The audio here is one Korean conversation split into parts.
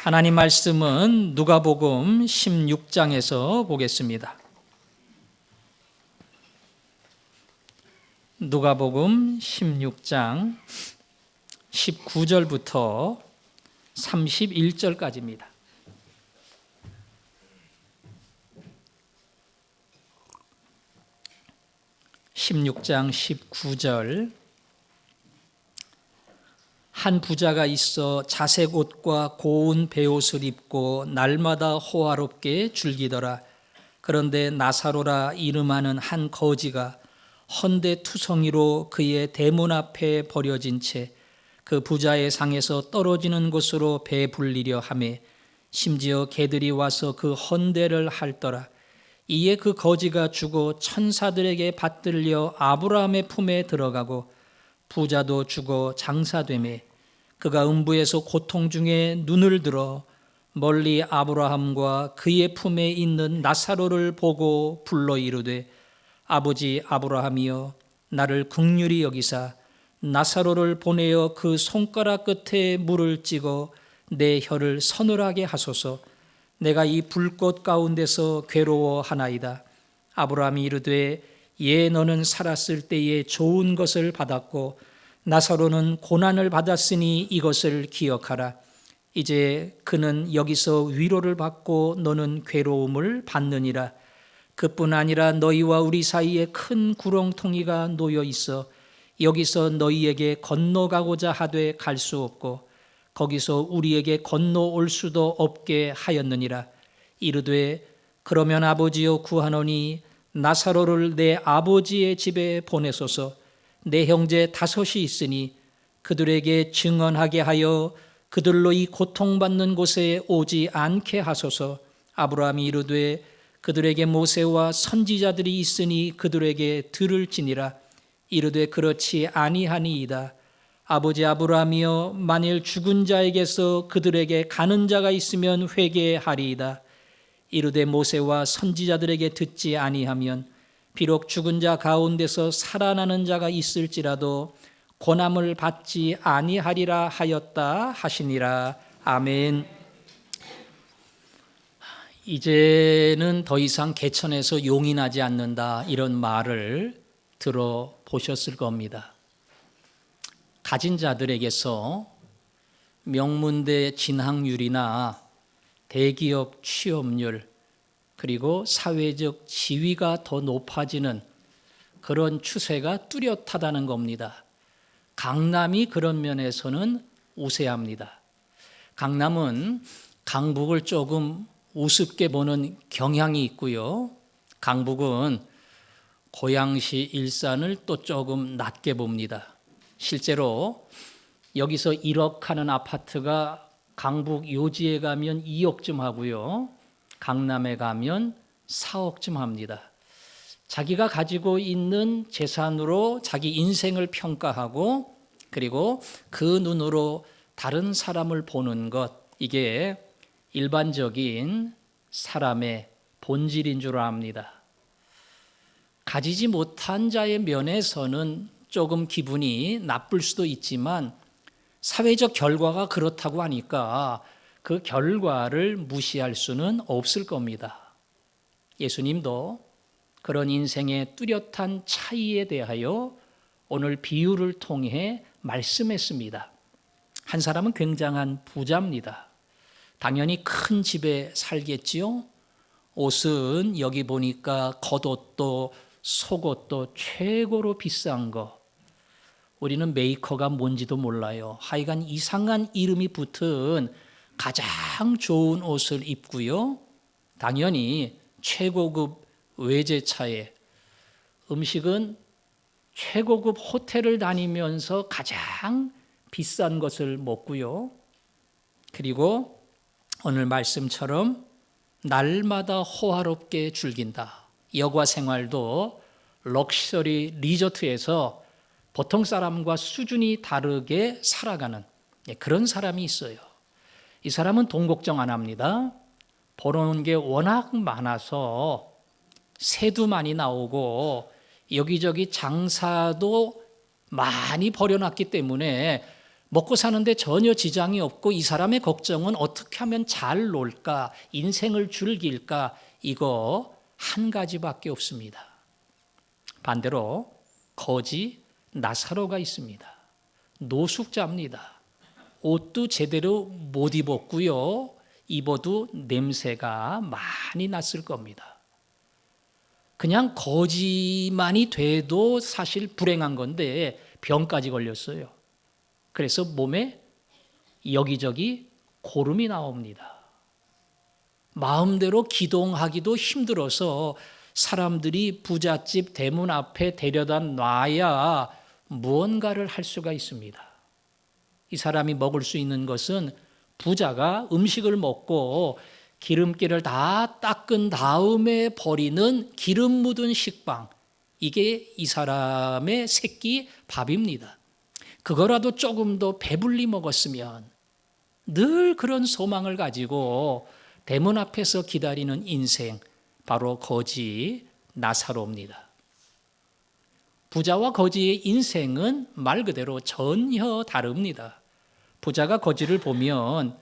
하나님 말씀은 누가복음 16장에서 보겠습니다. 누가복음 16장 19절부터 31절까지입니다. (16장 19절) 한 부자가 있어 자색 옷과 고운 베옷을 입고 날마다 호화롭게 즐기더라. 그런데 나사로라 이름하는 한 거지가 헌데 투성이로 그의 대문 앞에 버려진 채 그 부자의 상에서 떨어지는 곳으로 배불리려 하매 심지어 개들이 와서 그 헌데를 핥더라. 이에 그 거지가 죽어 천사들에게 받들려 아브라함의 품에 들어가고 부자도 죽어 장사되매 그가 음부에서 고통 중에 눈을 들어 멀리 아브라함과 그의 품에 있는 나사로를 보고 불러 이르되 아버지 아브라함이여 나를 긍휼히 여기사 나사로를 보내어 그 손가락 끝에 물을 찍어 내 혀를 서늘하게 하소서. 내가 이 불꽃 가운데서 괴로워하나이다. 아브라함이 이르되 예 너는 살았을 때에 좋은 것을 받았고 나사로는 고난을 받았으니 이것을 기억하라. 이제 그는 여기서 위로를 받고 너는 괴로움을 받느니라. 그뿐 아니라 너희와 우리 사이에 큰 구렁텅이가 놓여 있어 여기서 너희에게 건너가고자 하되 갈 수 없고 거기서 우리에게 건너올 수도 없게 하였느니라. 이르되 그러면 아버지여 구하노니 나사로를 내 아버지의 집에 보내소서. 내 형제 5이 있으니 그들에게 증언하게 하여 그들로 이 고통받는 곳에 오지 않게 하소서. 아브라함이 이르되 그들에게 모세와 선지자들이 있으니 그들에게 들을지니라. 이르되 그렇지 아니하니이다. 아버지 아브라함이여 만일 죽은 자에게서 그들에게 가는 자가 있으면 회개하리이다. 이르되 모세와 선지자들에게 듣지 아니하면 비록 죽은 자 가운데서 살아나는 자가 있을지라도 고난을 받지 아니하리라 하였다 하시니라. 아멘. 이제는 더 이상 개천에서 용이 나지 않는다 이런 말을 들어보셨을 겁니다. 가진 자들에게서 명문대 진학률이나 대기업 취업률 그리고 사회적 지위가 더 높아지는 그런 추세가 뚜렷하다는 겁니다. 강남이 그런 면에서는 우세합니다. 강남은 강북을 조금 우습게 보는 경향이 있고요. 강북은 고양시, 일산을 또 조금 낮게 봅니다. 실제로 여기서 1억 하는 아파트가 강북 요지에 가면 2억쯤 하고요. 강남에 가면 4억쯤 합니다. 자기가 가지고 있는 재산으로 자기 인생을 평가하고 그리고 그 눈으로 다른 사람을 보는 것, 이게 일반적인 사람의 본질인 줄 압니다. 가지지 못한 자의 면에서는 조금 기분이 나쁠 수도 있지만 사회적 결과가 그렇다고 하니까 그 결과를 무시할 수는 없을 겁니다. 예수님도 그런 인생의 뚜렷한 차이에 대하여 오늘 비유를 통해 말씀했습니다. 한 사람은 굉장한 부자입니다. 당연히 큰 집에 살겠지요. 옷은 여기 보니까 겉옷도 속옷도 최고로 비싼 거. 우리는 메이커가 뭔지도 몰라요. 하여간 이상한 이름이 붙은 가장 좋은 옷을 입고요. 당연히 최고급 외제차에 음식은 최고급 호텔을 다니면서 가장 비싼 것을 먹고요. 그리고 오늘 말씀처럼 날마다 호화롭게 즐긴다. 여가 생활도 럭셔리 리조트에서 보통 사람과 수준이 다르게 살아가는 그런 사람이 있어요. 이 사람은 돈 걱정 안 합니다. 벌어놓은 게 워낙 많아서 세도 많이 나오고 여기저기 장사도 많이 벌여놨기 때문에 먹고 사는데 전혀 지장이 없고 이 사람의 걱정은 어떻게 하면 잘 놀까, 인생을 즐길까, 이거 한 가지밖에 없습니다. 반대로 거지 나사로가 있습니다. 노숙자입니다. 옷도 제대로 못 입었고요. 입어도 냄새가 많이 났을 겁니다. 그냥 거지만이 돼도 사실 불행한 건데 병까지 걸렸어요. 그래서 몸에 여기저기 고름이 나옵니다. 마음대로 기동하기도 힘들어서 사람들이 부잣집 대문 앞에 데려다 놔야 무언가를 할 수가 있습니다. 이 사람이 먹을 수 있는 것은 부자가 음식을 먹고 기름기를 다 닦은 다음에 버리는 기름 묻은 식빵, 이게 이 사람의 새끼 밥입니다. 그거라도 조금 더 배불리 먹었으면, 늘 그런 소망을 가지고 대문 앞에서 기다리는 인생, 바로 거지 나사로입니다. 부자와 거지의 인생은 말 그대로 전혀 다릅니다. 부자가 거지를 보면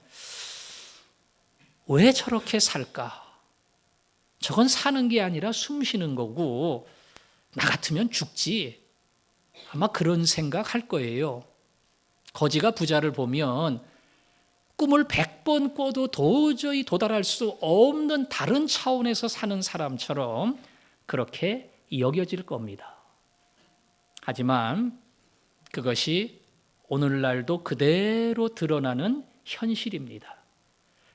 왜 저렇게 살까? 저건 사는 게 아니라 숨 쉬는 거고 나 같으면 죽지. 아마 그런 생각할 거예요. 거지가 부자를 보면 꿈을 100번 꿔도 도저히 도달할 수 없는 다른 차원에서 사는 사람처럼 그렇게 여겨질 겁니다. 하지만 그것이 오늘날도 그대로 드러나는 현실입니다.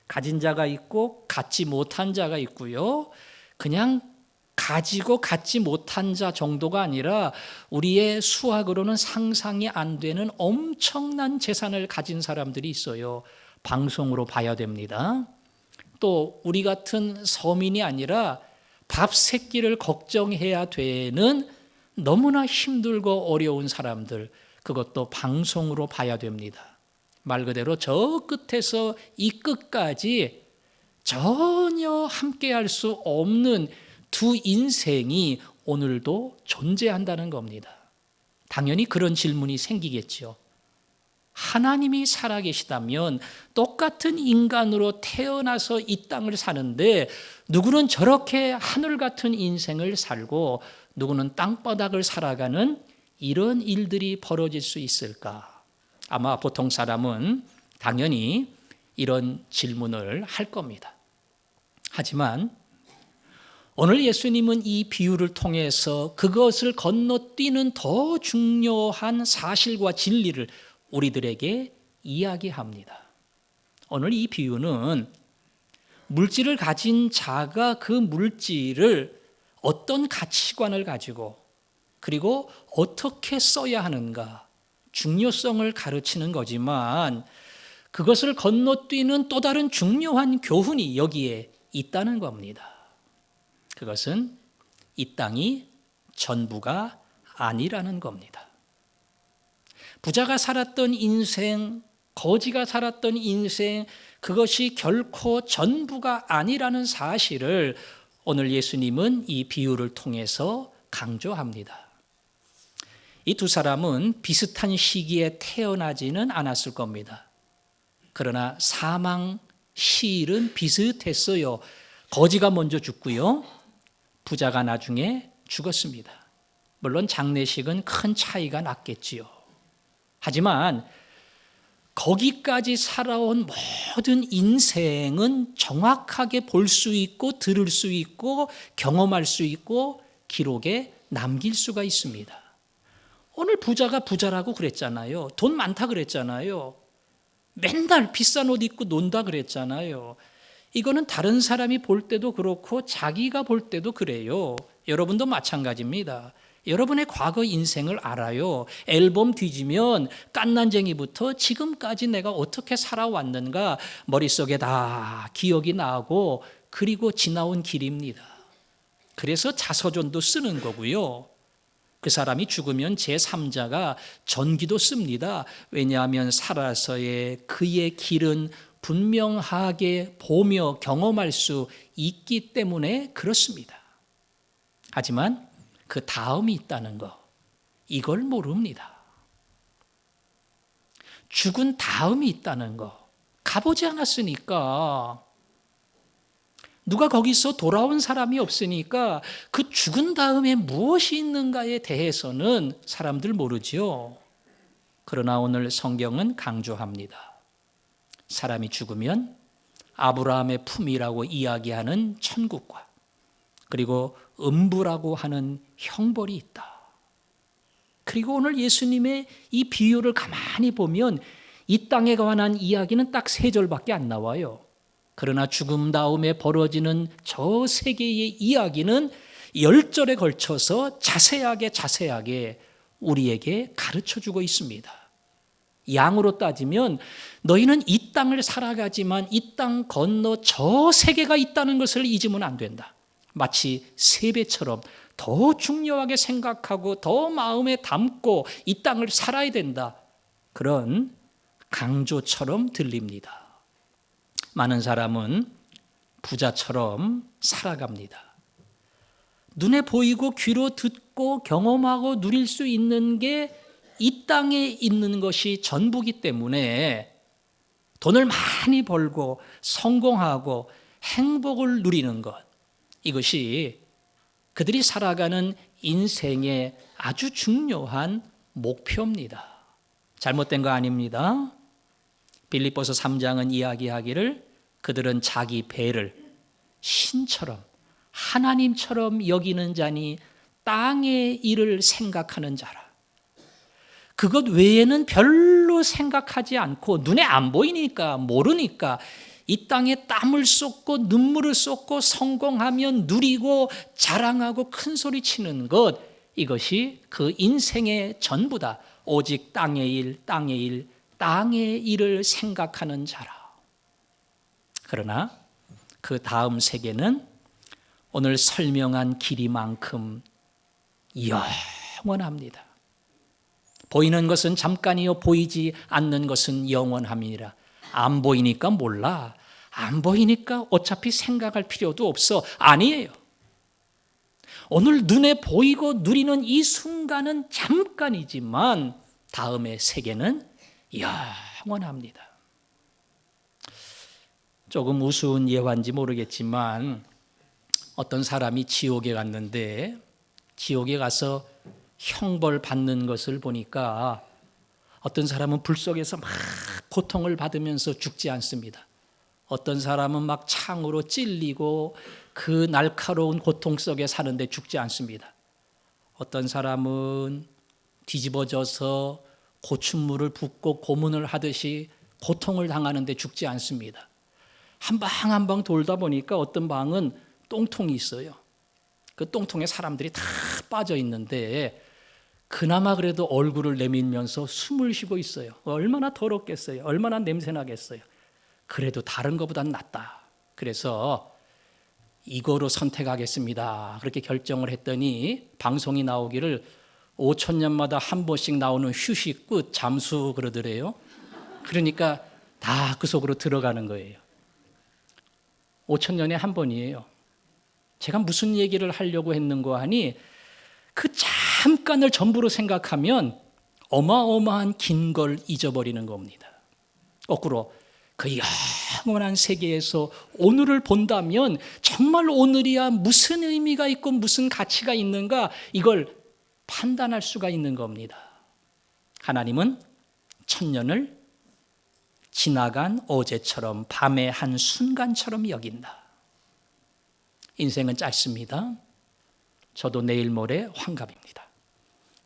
가진 자가 있고 갖지 못한 자가 있고요. 그냥 가지고 갖지 못한 자 정도가 아니라 우리의 수학으로는 상상이 안 되는 엄청난 재산을 가진 사람들이 있어요. 방송으로 봐야 됩니다. 또 우리 같은 서민이 아니라 밥 새끼를 걱정해야 되는 너무나 힘들고 어려운 사람들, 그것도 방송으로 봐야 됩니다. 말 그대로 저 끝에서 이 끝까지 전혀 함께할 수 없는 두 인생이 오늘도 존재한다는 겁니다. 당연히 그런 질문이 생기겠죠. 하나님이 살아계시다면 똑같은 인간으로 태어나서 이 땅을 사는데 누구는 저렇게 하늘 같은 인생을 살고 누구는 땅바닥을 살아가는 이런 일들이 벌어질 수 있을까? 아마 보통 사람은 당연히 이런 질문을 할 겁니다. 하지만 오늘 예수님은 이 비유를 통해서 그것을 건너뛰는 더 중요한 사실과 진리를 우리들에게 이야기합니다. 오늘 이 비유는 물질을 가진 자가 그 물질을 어떤 가치관을 가지고 그리고 어떻게 써야 하는가, 중요성을 가르치는 거지만 그것을 건너뛰는 또 다른 중요한 교훈이 여기에 있다는 겁니다. 그것은 이 땅이 전부가 아니라는 겁니다. 부자가 살았던 인생, 거지가 살았던 인생, 그것이 결코 전부가 아니라는 사실을 오늘 예수님은 이 비유를 통해서 강조합니다. 이 두 사람은 비슷한 시기에 태어나지는 않았을 겁니다. 그러나 사망 시일은 비슷했어요. 거지가 먼저 죽고요, 부자가 나중에 죽었습니다. 물론 장례식은 큰 차이가 났겠지요. 하지만 거기까지 살아온 모든 인생은 정확하게 볼 수 있고 들을 수 있고 경험할 수 있고 기록에 남길 수가 있습니다. 오늘 부자가 부자라고 그랬잖아요. 돈 많다 그랬잖아요. 맨날 비싼 옷 입고 논다 그랬잖아요. 이거는 다른 사람이 볼 때도 그렇고 자기가 볼 때도 그래요. 여러분도 마찬가지입니다. 여러분의 과거 인생을 알아요. 앨범 뒤지면 깐난쟁이부터 지금까지 내가 어떻게 살아왔는가 머릿속에 다 기억이 나고 그리고 지나온 길입니다. 그래서 자서전도 쓰는 거고요. 그 사람이 죽으면 제3자가 전기도 씁니다. 왜냐하면 살아서의 그의 길은 분명하게 보며 경험할 수 있기 때문에 그렇습니다. 하지만 그 다음이 있다는 거, 이걸 모릅니다. 죽은 다음이 있다는 거. 가보지 않았으니까. 누가 거기서 돌아온 사람이 없으니까 그 죽은 다음에 무엇이 있는가에 대해서는 사람들 모르지요. 그러나 오늘 성경은 강조합니다. 사람이 죽으면 아브라함의 품이라고 이야기하는 천국과 그리고 음부라고 하는 형벌이 있다. 그리고 오늘 예수님의 이 비유를 가만히 보면 이 땅에 관한 이야기는 딱 3절밖에 안 나와요. 그러나 죽음 다음에 벌어지는 저 세계의 이야기는 10절에 걸쳐서 자세하게 우리에게 가르쳐주고 있습니다. 양으로 따지면 너희는 이 땅을 살아가지만 이 땅 건너 저 세계가 있다는 것을 잊으면 안 된다. 마치 세배처럼 더 중요하게 생각하고 더 마음에 담고 이 땅을 살아야 된다. 그런 강조처럼 들립니다. 많은 사람은 부자처럼 살아갑니다. 눈에 보이고 귀로 듣고 경험하고 누릴 수 있는 게 이 땅에 있는 것이 전부기 때문에 돈을 많이 벌고 성공하고 행복을 누리는 것, 이것이 그들이 살아가는 인생의 아주 중요한 목표입니다. 잘못된 거 아닙니다. 빌립보서 3장은 이야기하기를 그들은 자기 배를 신처럼 하나님처럼 여기는 자니 땅의 일을 생각하는 자라. 그것 외에는 별로 생각하지 않고 눈에 안 보이니까 모르니까 이 땅에 땀을 쏟고 눈물을 쏟고 성공하면 누리고 자랑하고 큰 소리 치는 것, 이것이 그 인생의 전부다. 오직 땅의 일을 생각하는 자라. 그러나 그 다음 세계는 오늘 설명한 길이만큼 영원합니다. 보이는 것은 잠깐이요 보이지 않는 것은 영원함이니라. 안 보이니까 몰라. 안 보이니까 어차피 생각할 필요도 없어. 아니에요. 오늘 눈에 보이고 누리는 이 순간은 잠깐이지만 다음의 세계는 영원합니다. 조금 우스운 예화인지 모르겠지만 어떤 사람이 지옥에 갔는데 지옥에 가서 형벌 받는 것을 보니까 어떤 사람은 불 속에서 막 고통을 받으면서 죽지 않습니다. 어떤 사람은 막 창으로 찔리고 그 날카로운 고통 속에 사는데 죽지 않습니다. 어떤 사람은 뒤집어져서 고춘물을 붓고 고문을 하듯이 고통을 당하는데 죽지 않습니다. 한 방 한 방 돌다 보니까 어떤 방은 똥통이 있어요. 그 똥통에 사람들이 다 빠져 있는데 그나마 그래도 얼굴을 내밀면서 숨을 쉬고 있어요. 얼마나 더럽겠어요. 얼마나 냄새나겠어요. 그래도 다른 것보단 낫다. 그래서 이거로 선택하겠습니다. 그렇게 결정을 했더니 방송이 나오기를 5,000년마다 한 번씩 나오는 휴식 끝 잠수 그러더래요. 그러니까 다 그 속으로 들어가는 거예요. 5,000년에 한 번이에요. 제가 무슨 얘기를 하려고 했는고 하니 그 잠깐을 전부로 생각하면 어마어마한 긴 걸 잊어버리는 겁니다. 거꾸로 그 영원한 세계에서 오늘을 본다면 정말 오늘이야 무슨 의미가 있고 무슨 가치가 있는가, 이걸 판단할 수가 있는 겁니다. 하나님은 1000년을 지나간 어제처럼 밤의 한 순간처럼 여긴다. 인생은 짧습니다. 저도 내일 모레 환갑입니다.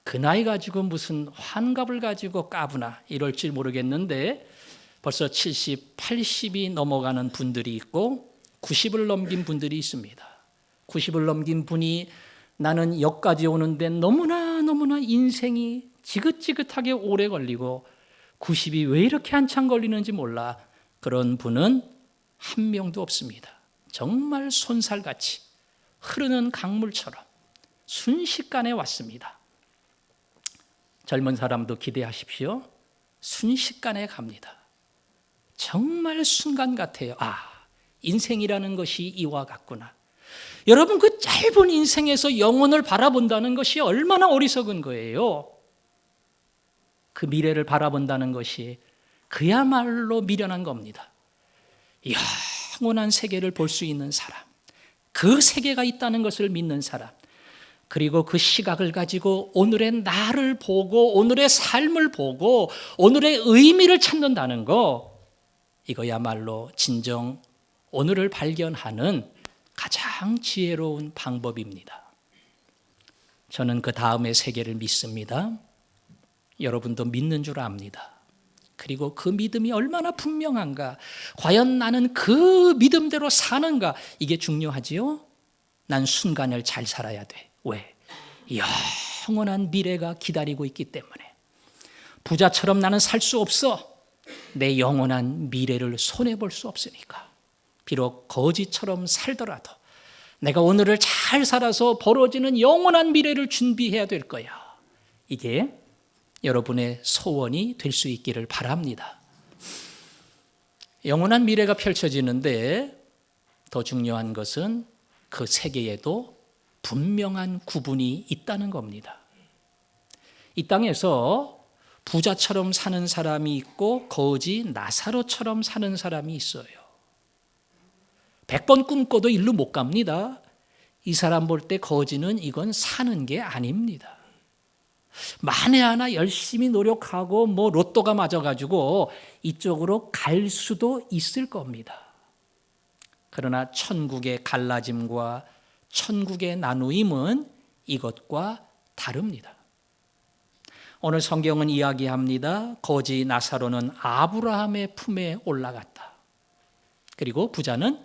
그 나이 가지고 무슨 환갑을 가지고 까부나 이럴지 모르겠는데 벌써 70, 80이 넘어가는 분들이 있고 90을 넘긴 분들이 있습니다. 90을 넘긴 분이 나는 여기까지 오는데 너무나 인생이 지긋지긋하게 오래 걸리고 90이 왜 이렇게 한참 걸리는지 몰라. 그런 분은 한 명도 없습니다. 정말 손살같이 흐르는 강물처럼 순식간에 왔습니다. 젊은 사람도 기대하십시오. 순식간에 갑니다. 정말 순간 같아요. 인생이라는 것이 이와 같구나. 여러분, 그 짧은 인생에서 영혼을 바라본다는 것이 얼마나 어리석은 거예요. 그 미래를 바라본다는 것이 그야말로 미련한 겁니다. 영원한 세계를 볼 수 있는 사람, 그 세계가 있다는 것을 믿는 사람, 그리고 그 시각을 가지고 오늘의 나를 보고 오늘의 삶을 보고 오늘의 의미를 찾는다는 거, 이거야말로 진정 오늘을 발견하는 가장 지혜로운 방법입니다. 저는 그 다음의 세계를 믿습니다. 여러분도 믿는 줄 압니다. 그리고 그 믿음이 얼마나 분명한가, 과연 나는 그 믿음대로 사는가, 이게 중요하지요. 난 순간을 잘 살아야 돼. 왜? 영원한 미래가 기다리고 있기 때문에. 부자처럼 나는 살 수 없어. 내 영원한 미래를 손해볼 수 없으니까. 비록 거지처럼 살더라도 내가 오늘을 잘 살아서 벌어지는 영원한 미래를 준비해야 될 거야. 이게 여러분의 소원이 될 수 있기를 바랍니다. 영원한 미래가 펼쳐지는데 더 중요한 것은 그 세계에도 분명한 구분이 있다는 겁니다. 이 땅에서 부자처럼 사는 사람이 있고 거지 나사로처럼 사는 사람이 있어요. 100번 꿈꿔도 일로 못 갑니다. 이 사람 볼 때 거지는 이건 사는 게 아닙니다. 만에 하나 열심히 노력하고 로또가 맞아가지고 이쪽으로 갈 수도 있을 겁니다. 그러나 천국의 갈라짐과 천국의 나누임은 이것과 다릅니다. 오늘 성경은 이야기합니다. 거지 나사로는 아브라함의 품에 올라갔다. 그리고 부자는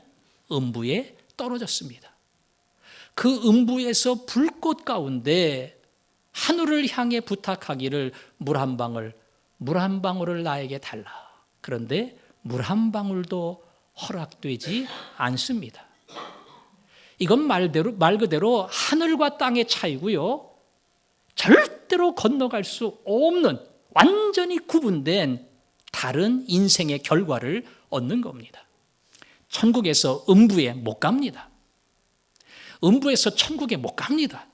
음부에 떨어졌습니다. 그 음부에서 불꽃 가운데 하늘을 향해 부탁하기를 물 한 방울을 나에게 달라. 그런데 물 한 방울도 허락되지 않습니다. 이건 말 그대로 하늘과 땅의 차이고요. 절대로 건너갈 수 없는 완전히 구분된 다른 인생의 결과를 얻는 겁니다. 천국에서 음부에 못 갑니다. 음부에서 천국에 못 갑니다.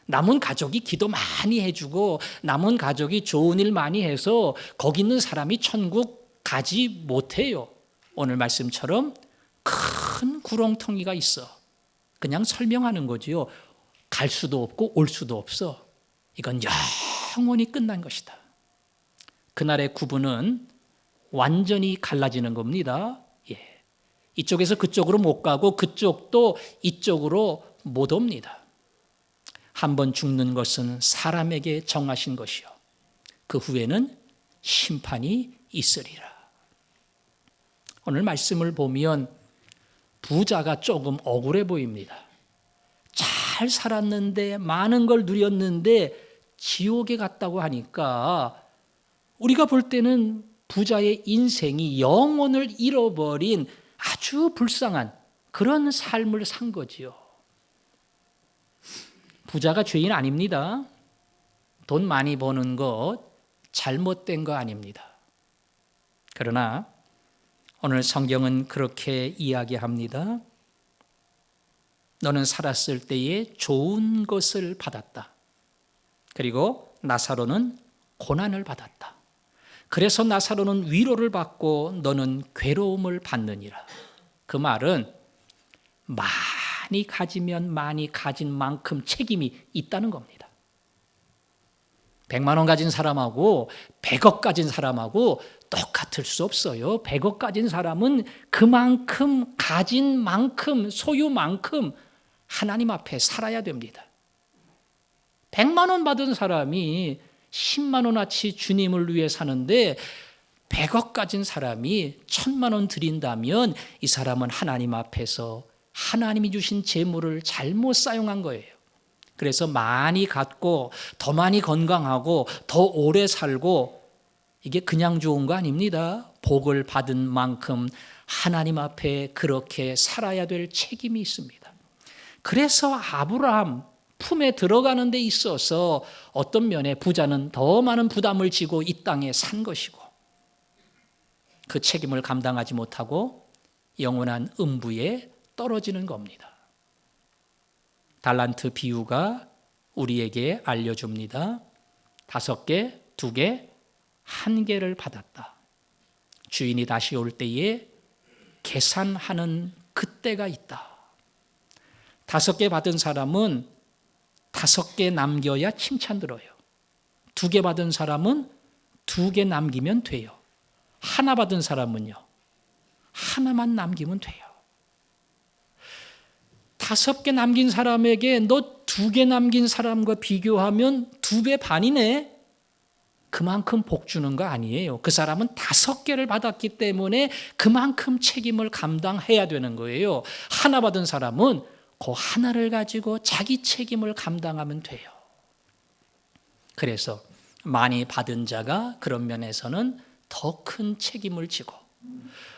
남은 가족이 기도 많이 해주고 남은 가족이 좋은 일 많이 해서 거기 있는 사람이 천국 가지 못해요. 오늘 말씀처럼 큰 구렁텅이가 있어. 그냥 설명하는 거지요. 갈 수도 없고 올 수도 없어. 이건 영원히 끝난 것이다. 그날의 구분은 완전히 갈라지는 겁니다. 이쪽에서 그쪽으로 못 가고 그쪽도 이쪽으로 못 옵니다. 한번 죽는 것은 사람에게 정하신 것이요. 그 후에는 심판이 있으리라. 오늘 말씀을 보면 부자가 조금 억울해 보입니다. 잘 살았는데 많은 걸 누렸는데 지옥에 갔다고 하니까 우리가 볼 때는 부자의 인생이 영혼을 잃어버린 아주 불쌍한 그런 삶을 산 거지요. 부자가 죄인 아닙니다. 돈 많이 버는 것 잘못된 거 아닙니다. 그러나 오늘 성경은 그렇게 이야기합니다. 너는 살았을 때에 좋은 것을 받았다. 그리고 나사로는 고난을 받았다. 그래서 나사로는 위로를 받고 너는 괴로움을 받느니라. 그 말은 많이 가지면 많이 가진 만큼 책임이 있다는 겁니다. 100만 원 가진 사람하고 100억 가진 사람하고 똑같을 수 없어요. 100억 가진 사람은 그만큼 가진 만큼 소유만큼 하나님 앞에 살아야 됩니다. 100만 원 받은 사람이 10만 원어치 주님을 위해 사는데 100억 가진 사람이 1000만 원 드린다면 이 사람은 하나님 앞에서 하나님이 주신 재물을 잘못 사용한 거예요. 그래서 많이 갖고 더 많이 건강하고 더 오래 살고 이게 그냥 좋은 거 아닙니다. 복을 받은 만큼 하나님 앞에 그렇게 살아야 될 책임이 있습니다. 그래서 아브라함 품에 들어가는 데 있어서 어떤 면에 부자는 더 많은 부담을 지고 이 땅에 산 것이고 그 책임을 감당하지 못하고 영원한 음부에 떨어지는 겁니다. 달란트 비유가 우리에게 알려줍니다. 5개, 2개, 1개를 받았다. 주인이 다시 올 때에 계산하는 그때가 있다. 5개 받은 사람은 5개 남겨야 칭찬 들어요. 2개 받은 사람은 2개 남기면 돼요. 하나 받은 사람은요, 하나만 남기면 돼요. 5개 남긴 사람에게 너 2개 남긴 사람과 비교하면 2배 반이네. 그만큼 복 주는 거 아니에요. 그 사람은 5개를 받았기 때문에 그만큼 책임을 감당해야 되는 거예요. 하나 받은 사람은 그 하나를 가지고 자기 책임을 감당하면 돼요. 그래서 많이 받은 자가 그런 면에서는 더 큰 책임을 지고,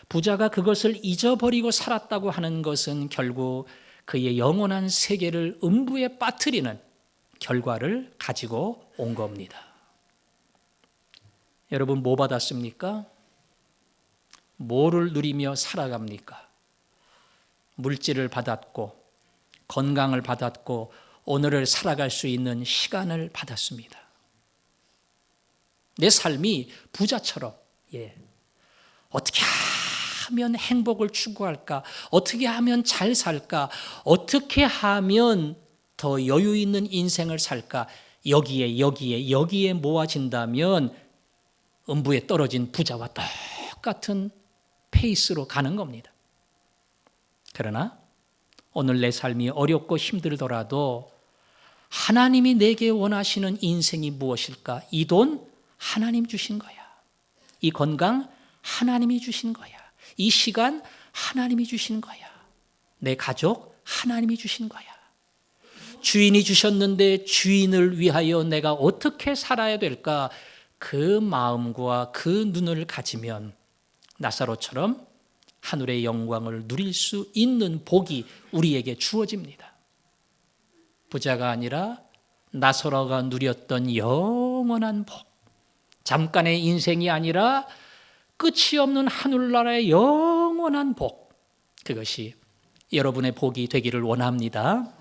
부자가 그것을 잊어버리고 살았다고 하는 것은 결국 그의 영원한 세계를 음부에 빠뜨리는 결과를 가지고 온 겁니다. 여러분, 뭐 받았습니까? 뭐를 누리며 살아갑니까? 물질을 받았고, 건강을 받았고, 오늘을 살아갈 수 있는 시간을 받았습니다. 내 삶이 부자처럼, 어떻게 하면 행복을 추구할까? 어떻게 하면 잘 살까? 어떻게 하면 더 여유 있는 인생을 살까? 여기에 모아진다면 음부에 떨어진 부자와 똑같은 페이스로 가는 겁니다. 그러나 오늘 내 삶이 어렵고 힘들더라도 하나님이 내게 원하시는 인생이 무엇일까? 이 돈 하나님 주신 거야. 이 건강 하나님이 주신 거야. 이 시간 하나님이 주신 거야. 내 가족 하나님이 주신 거야. 주인이 주셨는데 주인을 위하여 내가 어떻게 살아야 될까? 그 마음과 그 눈을 가지면 나사로처럼 하늘의 영광을 누릴 수 있는 복이 우리에게 주어집니다. 부자가 아니라 나사로가 누렸던 영원한 복, 잠깐의 인생이 아니라 끝이 없는 하늘나라의 영원한 복, 그것이 여러분의 복이 되기를 원합니다.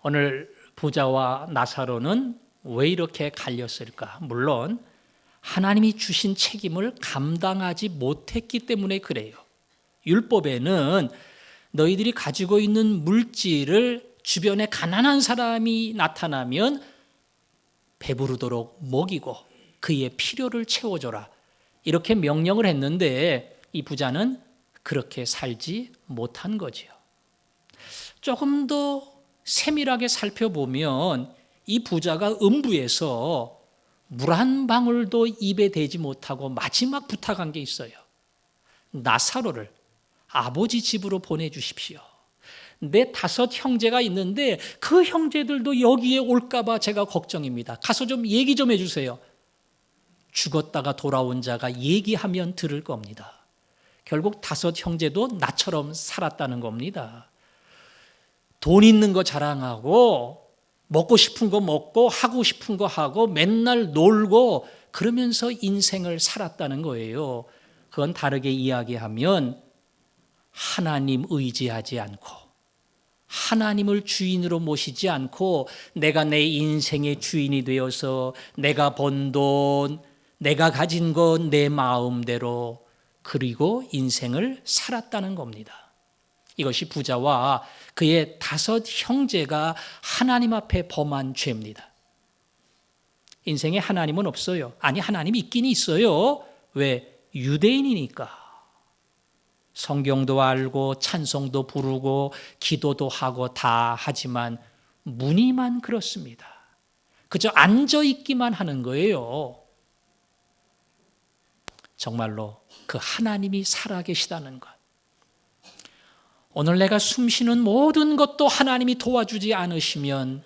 오늘 부자와 나사로는 왜 이렇게 갈렸을까? 물론 하나님이 주신 책임을 감당하지 못했기 때문에 그래요. 율법에는 너희들이 가지고 있는 물질을 주변에 가난한 사람이 나타나면 배부르도록 먹이고 그의 필요를 채워줘라, 이렇게 명령을 했는데 이 부자는 그렇게 살지 못한 거지요. 조금 더 세밀하게 살펴보면 이 부자가 음부에서 물 한 방울도 입에 대지 못하고 마지막 부탁한 게 있어요. 나사로를 아버지 집으로 보내주십시오. 내 5 형제가 있는데 그 형제들도 여기에 올까봐 제가 걱정입니다. 가서 좀 얘기 좀 해주세요. 죽었다가 돌아온 자가 얘기하면 들을 겁니다. 결국 5 형제도 나처럼 살았다는 겁니다. 돈 있는 거 자랑하고 먹고 싶은 거 먹고 하고 싶은 거 하고 맨날 놀고 그러면서 인생을 살았다는 거예요. 그건 다르게 이야기하면 하나님 의지하지 않고 하나님을 주인으로 모시지 않고 내가 내 인생의 주인이 되어서 내가 번 돈, 내가 가진 것 내 마음대로 그리고 인생을 살았다는 겁니다. 이것이 부자와 그의 5 형제가 하나님 앞에 범한 죄입니다. 인생에 하나님은 없어요. 아니, 하나님이 있긴 있어요. 왜? 유대인이니까. 성경도 알고 찬송도 부르고 기도도 하고 다 하지만 무늬만 그렇습니다. 그저 앉아있기만 하는 거예요. 정말로 그 하나님이 살아계시다는 것, 오늘 내가 숨쉬는 모든 것도 하나님이 도와주지 않으시면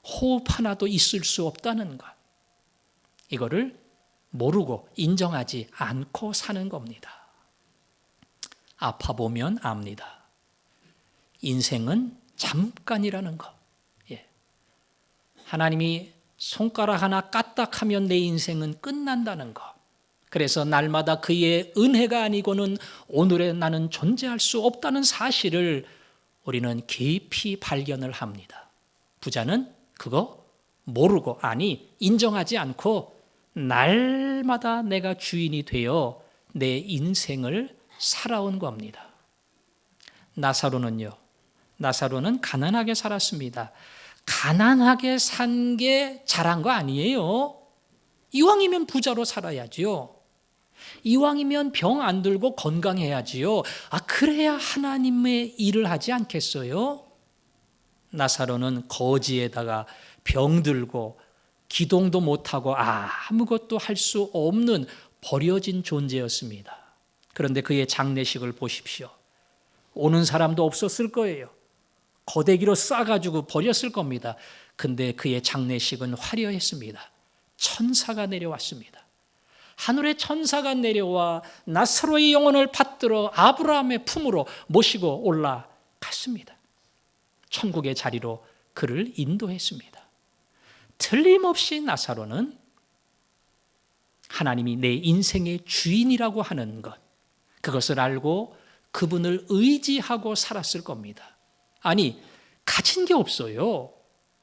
호흡 하나도 있을 수 없다는 것, 이거를 모르고 인정하지 않고 사는 겁니다. 아파보면 압니다. 인생은 잠깐이라는 것. 하나님이 손가락 하나 까딱하면 내 인생은 끝난다는 것. 그래서 날마다 그의 은혜가 아니고는 오늘의 나는 존재할 수 없다는 사실을 우리는 깊이 발견을 합니다. 부자는 그거 모르고, 아니 인정하지 않고 날마다 내가 주인이 되어 내 인생을 살아온 겁니다. 나사로는 가난하게 살았습니다. 가난하게 산 게 잘한 거 아니에요. 이왕이면 부자로 살아야지요. 이왕이면 병 안 들고 건강해야지요. 그래야 하나님의 일을 하지 않겠어요? 나사로는 거지에다가 병들고 기동도 못하고 아무것도 할 수 없는 버려진 존재였습니다. 그런데 그의 장례식을 보십시오. 오는 사람도 없었을 거예요. 거대기로 싸가지고 버렸을 겁니다. 근데 그의 장례식은 화려했습니다. 천사가 내려왔습니다. 하늘의 천사가 내려와 나사로의 영혼을 받들어 아브라함의 품으로 모시고 올라갔습니다. 천국의 자리로 그를 인도했습니다. 틀림없이 나사로는 하나님이 내 인생의 주인이라고 하는 것, 그것을 알고 그분을 의지하고 살았을 겁니다. 아니, 가진 게 없어요.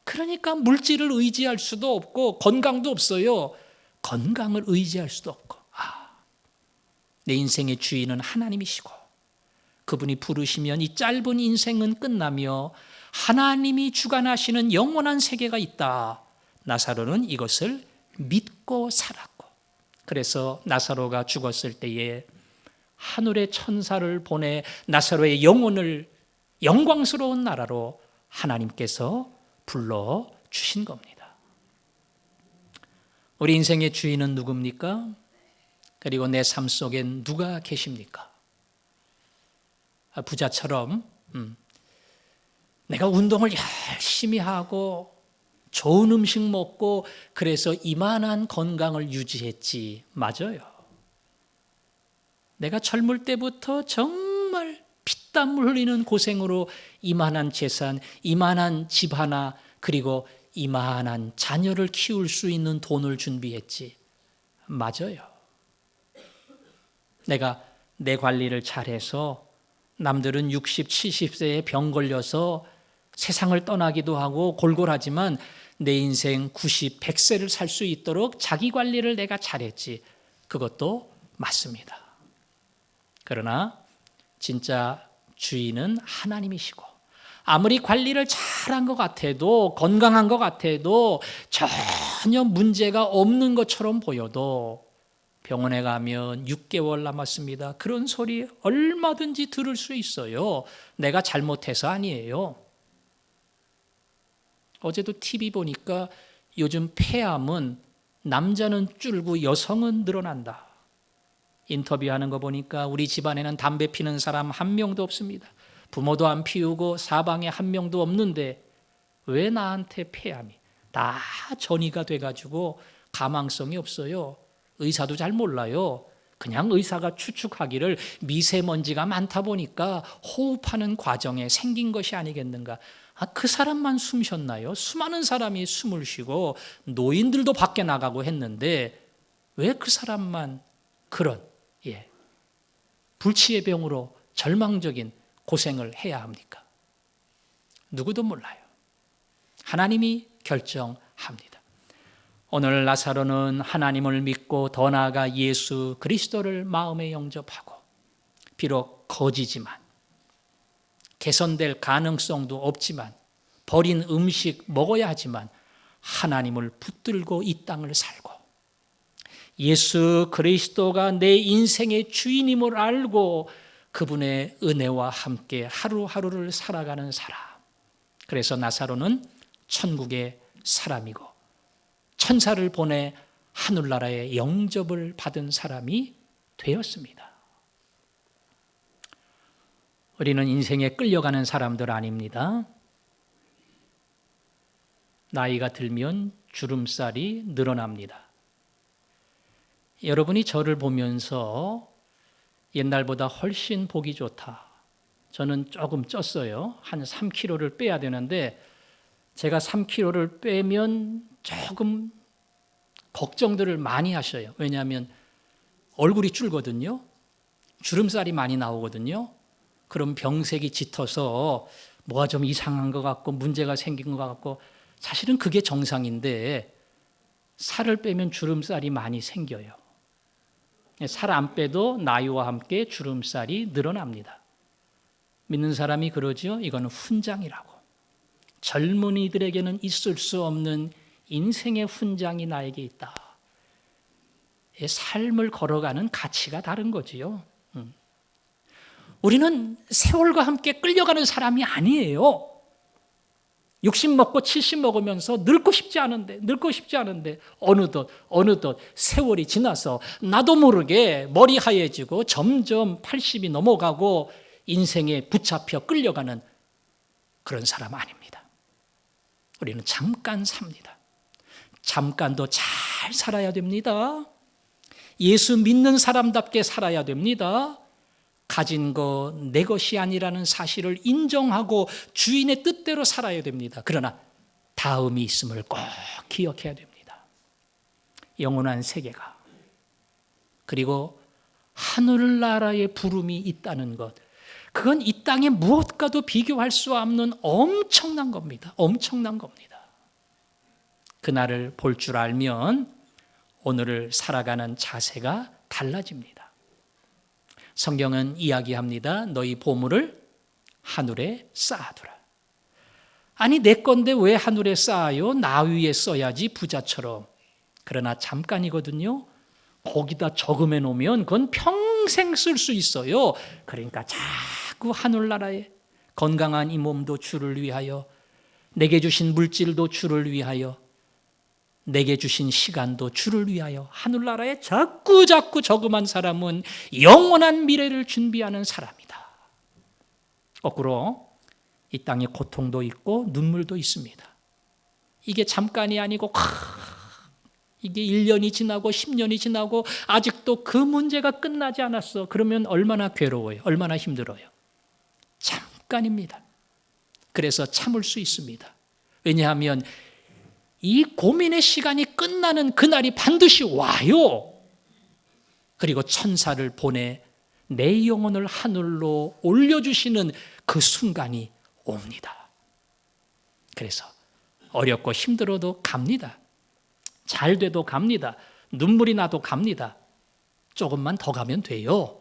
그러니까 물질을 의지할 수도 없고 건강도 없어요. 건강을 의지할 수도 없고 내 인생의 주인은 하나님이시고 그분이 부르시면 이 짧은 인생은 끝나며 하나님이 주관하시는 영원한 세계가 있다. 나사로는 이것을 믿고 살았고, 그래서 나사로가 죽었을 때에 하늘의 천사를 보내 나사로의 영혼을 영광스러운 나라로 하나님께서 불러주신 겁니다. 우리 인생의 주인은 누굽니까? 그리고 내 삶 속엔 누가 계십니까? 부자처럼 내가 운동을 열심히 하고 좋은 음식 먹고 그래서 이만한 건강을 유지했지. 맞아요. 내가 젊을 때부터 정말 피땀 흘리는 고생으로 이만한 재산, 이만한 집 하나, 그리고 이만한 자녀를 키울 수 있는 돈을 준비했지. 맞아요. 내가 내 관리를 잘해서 남들은 60, 70세에 병 걸려서 세상을 떠나기도 하고 골골하지만 내 인생 90, 100세를 살 수 있도록 자기 관리를 내가 잘했지. 그것도 맞습니다. 그러나 진짜 주인은 하나님이시고 아무리 관리를 잘한 것 같아도 건강한 것 같아도 전혀 문제가 없는 것처럼 보여도 병원에 가면 6개월 남았습니다. 그런 소리 얼마든지 들을 수 있어요. 내가 잘못해서 아니에요. 어제도 TV 보니까 요즘 폐암은 남자는 줄고 여성은 늘어난다. 인터뷰하는 거 보니까 우리 집안에는 담배 피는 사람 한 명도 없습니다. 부모도 안 피우고 사방에 한 명도 없는데 왜 나한테 폐암이? 다 전이가 돼가지고 가망성이 없어요. 의사도 잘 몰라요. 그냥 의사가 추측하기를 미세먼지가 많다 보니까 호흡하는 과정에 생긴 것이 아니겠는가. 그 사람만 숨 쉬었나요? 수많은 사람이 숨을 쉬고 노인들도 밖에 나가고 했는데 왜 그 사람만 그런 불치의 병으로 절망적인 고생을 해야 합니까? 누구도 몰라요. 하나님이 결정합니다. 오늘 나사로는 하나님을 믿고 더 나아가 예수 그리스도를 마음에 영접하고 비록 거지지만 개선될 가능성도 없지만 버린 음식 먹어야 하지만 하나님을 붙들고 이 땅을 살고 예수 그리스도가 내 인생의 주인임을 알고 그분의 은혜와 함께 하루하루를 살아가는 사람. 그래서 나사로는 천국의 사람이고 천사를 보내 하늘나라의 영접을 받은 사람이 되었습니다. 우리는 인생에 끌려가는 사람들 아닙니다. 나이가 들면 주름살이 늘어납니다. 여러분이 저를 보면서 옛날보다 훨씬 보기 좋다. 저는 조금 쪘어요. 한 3kg를 빼야 되는데 제가 3kg를 빼면 조금 걱정들을 많이 하셔요. 왜냐하면 얼굴이 줄거든요. 주름살이 많이 나오거든요. 그럼 병색이 짙어서 뭐가 좀 이상한 것 같고 문제가 생긴 것 같고 사실은 그게 정상인데 살을 빼면 주름살이 많이 생겨요. 살 안 빼도 나이와 함께 주름살이 늘어납니다. 믿는 사람이 그러죠. 이거는 훈장이라고. 젊은이들에게는 있을 수 없는 인생의 훈장이 나에게 있다. 삶을 걸어가는 가치가 다른 거지요. 우리는 세월과 함께 끌려가는 사람이 아니에요. 60 먹고 70 먹으면서 늙고 싶지 않은데 어느덧 세월이 지나서 나도 모르게 머리 하얘지고 점점 80이 넘어가고 인생에 붙잡혀 끌려가는 그런 사람 아닙니다. 우리는 잠깐 삽니다. 잠깐도 잘 살아야 됩니다. 예수 믿는 사람답게 살아야 됩니다. 가진 거 내 것이 아니라는 사실을 인정하고 주인의 뜻대로 살아야 됩니다. 그러나 다음이 있음을 꼭 기억해야 됩니다. 영원한 세계가, 그리고 하늘나라의 부름이 있다는 것, 그건 이 땅의 무엇과도 비교할 수 없는 엄청난 겁니다. 엄청난 겁니다. 그날을 볼 줄 알면 오늘을 살아가는 자세가 달라집니다. 성경은 이야기합니다. 너희 보물을 하늘에 쌓아두라. 아니 내 건데 왜 하늘에 쌓아요? 나 위에 써야지 부자처럼. 그러나 잠깐이거든요. 거기다 저금해 놓으면 그건 평생 쓸 수 있어요. 그러니까 자꾸 하늘나라에 건강한 이 몸도 주를 위하여, 내게 주신 물질도 주를 위하여, 내게 주신 시간도 주를 위하여, 하늘나라에 자꾸 저금한 사람은 영원한 미래를 준비하는 사람이다. 거꾸로 이 땅에 고통도 있고 눈물도 있습니다. 이게 잠깐이 아니고 이게 1년이 지나고 10년이 지나고 아직도 그 문제가 끝나지 않았어. 그러면 얼마나 괴로워요. 얼마나 힘들어요. 잠깐입니다. 그래서 참을 수 있습니다. 왜냐하면 이 고민의 시간이 끝나는 그날이 반드시 와요. 그리고 천사를 보내 내 영혼을 하늘로 올려주시는 그 순간이 옵니다. 그래서 어렵고 힘들어도 갑니다. 잘 돼도 갑니다. 눈물이 나도 갑니다. 조금만 더 가면 돼요.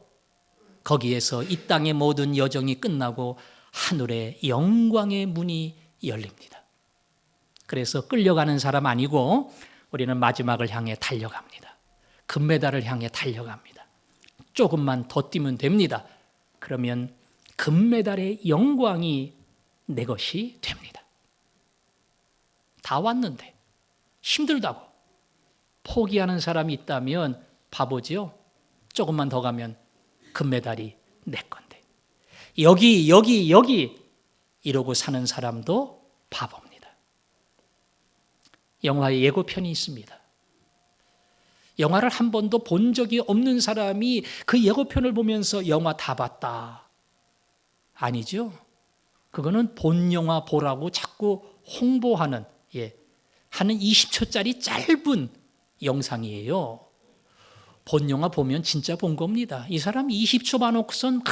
거기에서 이 땅의 모든 여정이 끝나고 하늘의 영광의 문이 열립니다. 그래서 끌려가는 사람 아니고 우리는 마지막을 향해 달려갑니다. 금메달을 향해 달려갑니다. 조금만 더 뛰면 됩니다. 그러면 금메달의 영광이 내 것이 됩니다. 다 왔는데 힘들다고 포기하는 사람이 있다면 바보지요. 조금만 더 가면 금메달이 내 건데 여기 이러고 사는 사람도 바보입니다. 영화의 예고편이 있습니다. 영화를 한 번도 본 적이 없는 사람이 그 예고편을 보면서 영화 다 봤다. 아니죠. 그거는 본 영화 보라고 자꾸 홍보하는 하는 20초짜리 짧은 영상이에요. 본 영화 보면 진짜 본 겁니다. 이 사람 20초 봐놓고선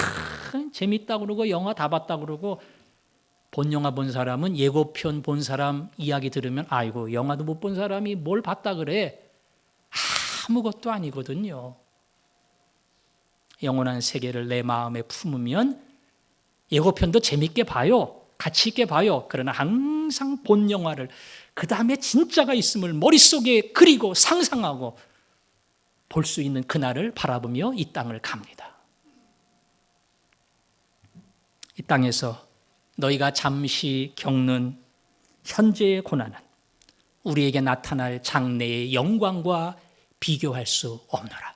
재밌다 그러고 영화 다 봤다 그러고, 본 영화 본 사람은 예고편 본 사람 이야기 들으면 아이고 영화도 못 본 사람이 뭘 봤다 그래. 아무것도 아니거든요. 영원한 세계를 내 마음에 품으면 예고편도 재밌게 봐요. 가치 있게 봐요. 그러나 항상 본 영화를, 그 다음에 진짜가 있음을 머릿속에 그리고 상상하고 볼 수 있는 그날을 바라보며 이 땅을 갑니다. 이 땅에서 너희가 잠시 겪는 현재의 고난은 우리에게 나타날 장래의 영광과 비교할 수 없노라.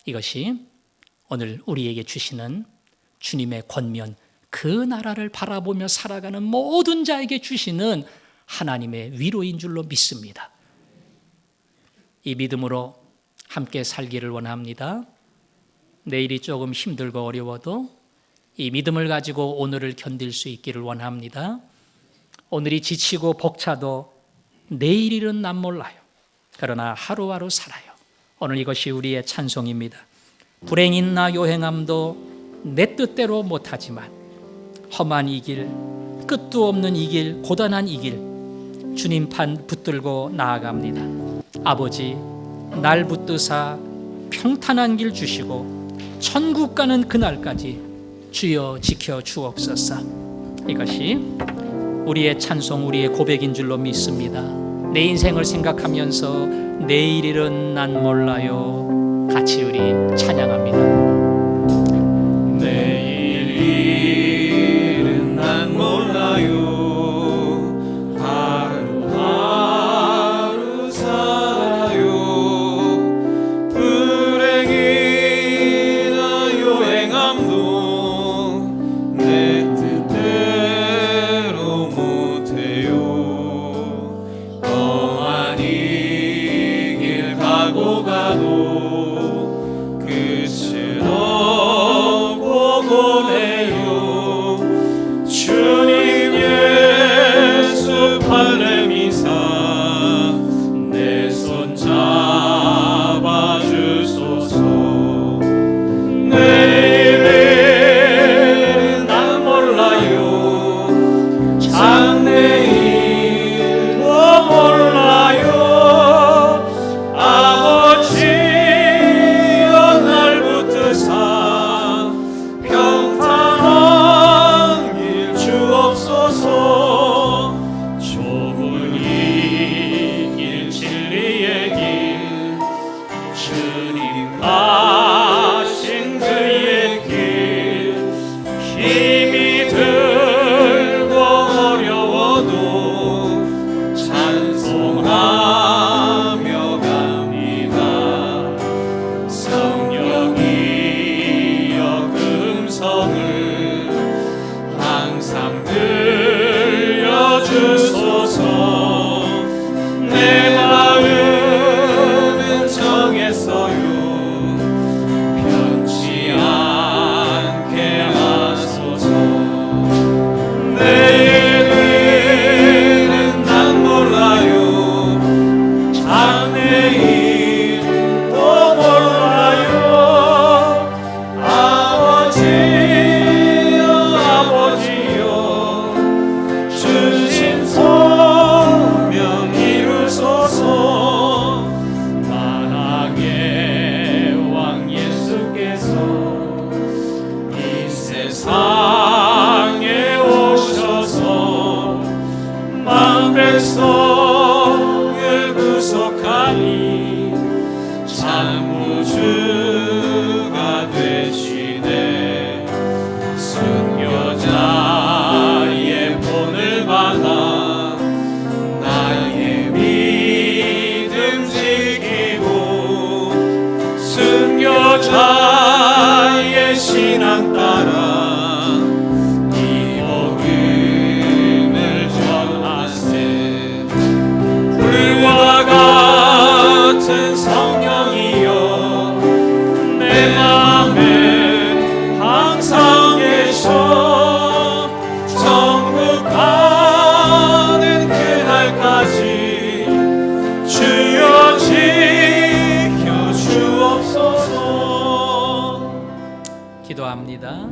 이것이 오늘 우리에게 주시는 주님의 권면, 그 나라를 바라보며 살아가는 모든 자에게 주시는 하나님의 위로인 줄로 믿습니다. 이 믿음으로 함께 살기를 원합니다. 내일이 조금 힘들고 어려워도 이 믿음을 가지고 오늘을 견딜 수 있기를 원합니다. 오늘이 지치고 벅차도 내일일은 난 몰라요. 그러나 하루하루 살아요. 오늘 이것이 우리의 찬송입니다. 불행인 나 요행함도 내 뜻대로 못하지만 험한 이 길, 끝도 없는 이 길, 고단한 이 길, 주님 판 붙들고 나아갑니다. 아버지, 날 붙드사 평탄한 길 주시고 천국 가는 그날까지 주여 지켜 주옵소서. 이것이 우리의 찬송, 우리의 고백인 줄로 믿습니다. 내 인생을 생각하면서 내일일은 난 몰라요. 같이 우리 찬양합니다. 내일일은 난 몰라요. 하루하루 살아요. 불행이나 요행함도 내 뜻대로 못해요. 험한 이 길 가고 가도 끝은 없고 고네요. 주님 예수 팔레미사 내 손 잡아주소서. 내일은 난 몰라요. 장래일도 몰라요. 아버지여 날 붙드사 평탄한 길 주옵소서. 좁은 이 길 진리의 길 주님 가신 그의 길 힘이 들고 어려워도 찬송하며 갑니다. 성령이여 음성을 항상 들려주소서. 내 마음은 정했어요. 변치 않게 하소서. 내일은 난 몰라요. 장래일도 몰라요. 아버지여 주신 소명 이루소서. 만왕의 왕 예수께서 이 세상에 오셔서 만 백성을 구속하니 참무주가 되시네. 순교자의 본을 받아 나의 믿음 지키고 순교자의 신앙 따라 이 복음을 전하세. 불과 같은 성령이여 내 맘에 항상 계셔. 천국 가는 그날까지 주여 지켜 주옵소서. 기도합니다.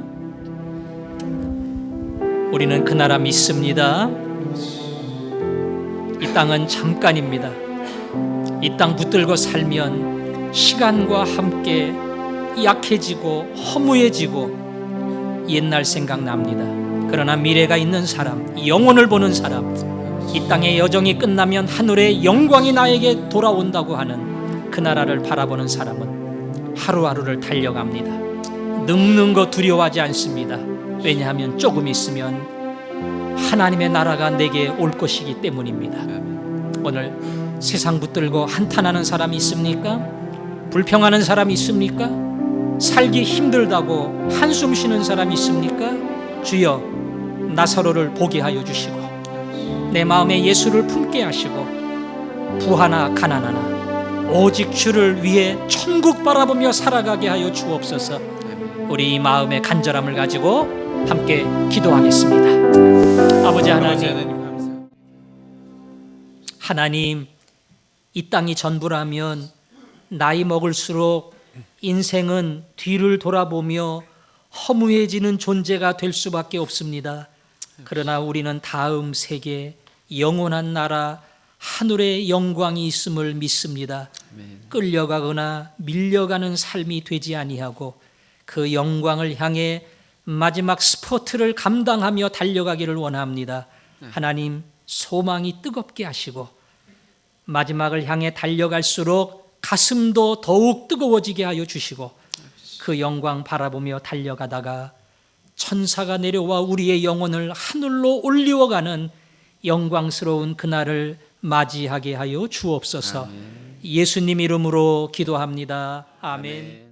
우리는 그 나라 믿습니다. 이 땅은 잠깐입니다. 이 땅 붙들고 살면 시간과 함께 약해지고 허무해지고 옛날 생각납니다. 그러나 미래가 있는 사람, 영혼을 보는 사람, 이 땅의 여정이 끝나면 하늘의 영광이 나에게 돌아온다고 하는 그 나라를 바라보는 사람은 하루하루를 달려갑니다. 늙는 거 두려워하지 않습니다. 왜냐하면 조금 있으면 하나님의 나라가 내게 올 것이기 때문입니다. 오늘 세상 붙들고 한탄하는 사람이 있습니까? 불평하는 사람이 있습니까? 살기 힘들다고 한숨 쉬는 사람이 있습니까? 주여 나사로를 보게 하여 주시고 내 마음에 예수를 품게 하시고 부하나 가난하나 오직 주를 위해 천국 바라보며 살아가게 하여 주옵소서. 우리 이 마음의 간절함을 가지고 함께 기도하겠습니다. 아버지 하나님, 이 땅이 전부라면 나이 먹을수록 인생은 뒤를 돌아보며 허무해지는 존재가 될 수밖에 없습니다. 그러나 우리는 다음 세계 영원한 나라 하늘의 영광이 있음을 믿습니다. 끌려가거나 밀려가는 삶이 되지 아니하고 그 영광을 향해 마지막 스포트를 감당하며 달려가기를 원합니다. 하나님, 소망이 뜨겁게 하시고 마지막을 향해 달려갈수록 가슴도 더욱 뜨거워지게 하여 주시고 그 영광 바라보며 달려가다가 천사가 내려와 우리의 영혼을 하늘로 올리워가는 영광스러운 그날을 맞이하게 하여 주옵소서. 예수님 이름으로 기도합니다. 아멘.